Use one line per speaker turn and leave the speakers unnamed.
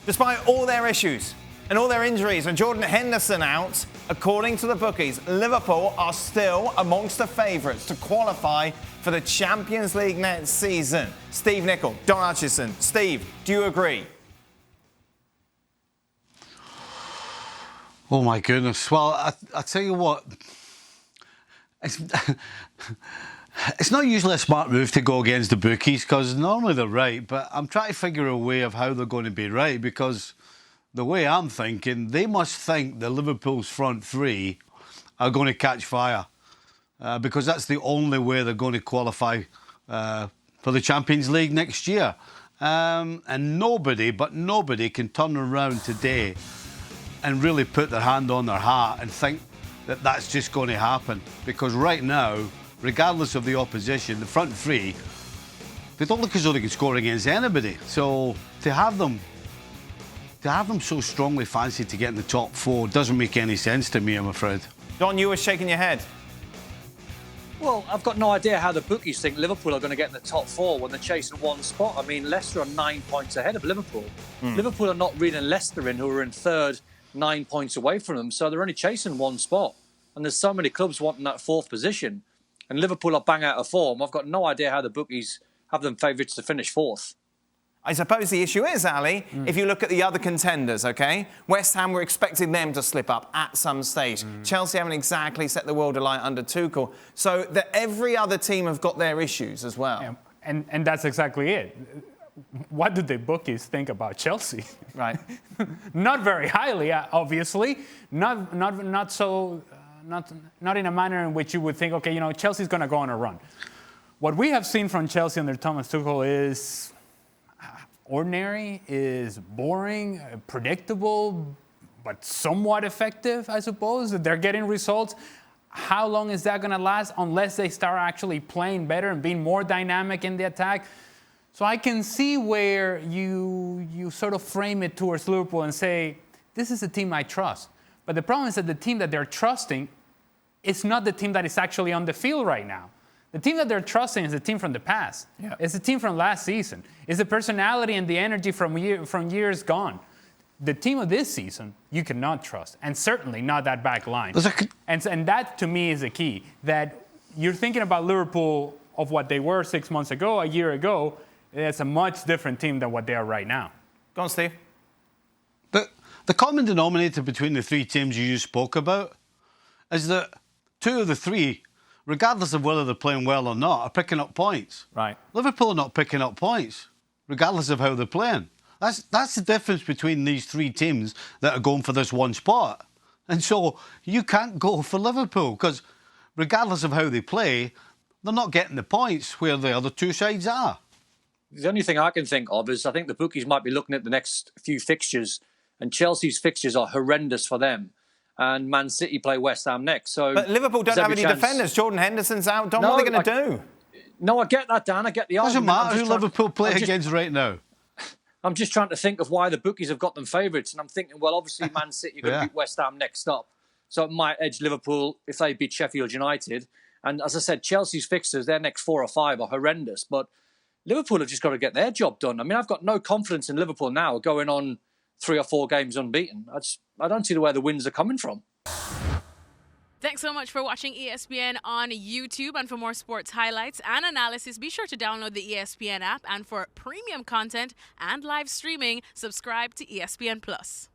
Despite all their issues and all their injuries and Jordan Henderson out, according to the bookies, Liverpool are still amongst the favourites to qualify for the Champions League next season. Steve Nicol, Don Hutchison. Steve, do you agree?
Oh my goodness. Well, I tell you what, it's not usually a smart move to go against the bookies because normally they're right, but I'm trying to figure a way of how they're going to be right because the way I'm thinking, they must think that Liverpool's front three are going to catch fire because that's the only way they're going to qualify for the Champions League next year. And nobody can turn around today and really put their hand on their heart and think that that's just going to happen. Because right now, regardless of the opposition, the front three, they don't look as though they can score against anybody. So to have them so strongly fancied to get in the top four doesn't make any sense to me, I'm afraid.
Don, you were shaking your head.
Well, I've got no idea how the bookies think Liverpool are going to get in the top four when they're chasing one spot. I mean, Leicester are 9 points ahead of Liverpool. Liverpool are not reeling Leicester in, who are in third, 9 points away from them. So they're only chasing one spot. And there's so many clubs wanting that fourth position. And Liverpool are bang out of form. I've got no idea how the bookies have them favourites to finish fourth.
I suppose the issue is, Ali, if you look at the other contenders, OK? West Ham, we're expecting them to slip up at some stage. Chelsea haven't exactly set the world alight under Tuchel. So that every other team have got their issues as well.
Yeah, and that's exactly it. What do the bookies think about Chelsea?
Right.
Not very highly, obviously. Not in a manner in which you would think, OK, you know, Chelsea's going to go on a run. What we have seen from Chelsea under Thomas Tuchel is ordinary, is boring, predictable, but somewhat effective, I suppose. They're getting results. How long is that going to last unless they start actually playing better and being more dynamic in the attack? So I can see where you sort of frame it towards Liverpool and say, this is a team I trust. But the problem is that the team that they're trusting is not the team that is actually on the field right now. The team that they're trusting is the team from the past. Yeah. It's the team from last season. It's the personality and the energy from years gone. The team of this season, you cannot trust, and certainly not that back line. And that, to me, is the key, that you're thinking about Liverpool of what they were 6 months ago, a year ago. It's a much different team than what they are right now.
Go on, Steve.
The common denominator between the three teams you just spoke about is that two of the three, regardless of whether they're playing well or not, are picking up points.
Right.
Liverpool are not picking up points, regardless of how they're playing. That's the difference between these three teams that are going for this one spot. And so you can't go for Liverpool because regardless of how they play, they're not getting the points where the other two sides are.
The only thing I can think of is I think the bookies might be looking at the next few fixtures, and Chelsea's fixtures are horrendous for them. And Man City play West Ham next. So
but Liverpool don't have any defenders. Jordan Henderson's out. Don, what are they going to do?
No, I get that, Dan. I get the argument.
Doesn't matter who Liverpool play against right now.
I'm just trying to think of why the bookies have got them favourites. And I'm thinking, well, obviously Man City are going to beat West Ham next up. So it might edge Liverpool if they beat Sheffield United. And as I said, Chelsea's fixtures, their next 4 or 5 are horrendous. But Liverpool have just got to get their job done. I mean, I've got no confidence in Liverpool now going on 3 or 4 games unbeaten. I don't see where the wins are coming from.
Thanks so much for watching ESPN on YouTube. And for more sports highlights and analysis, be sure to download the ESPN app. And for premium content and live streaming, subscribe to ESPN Plus.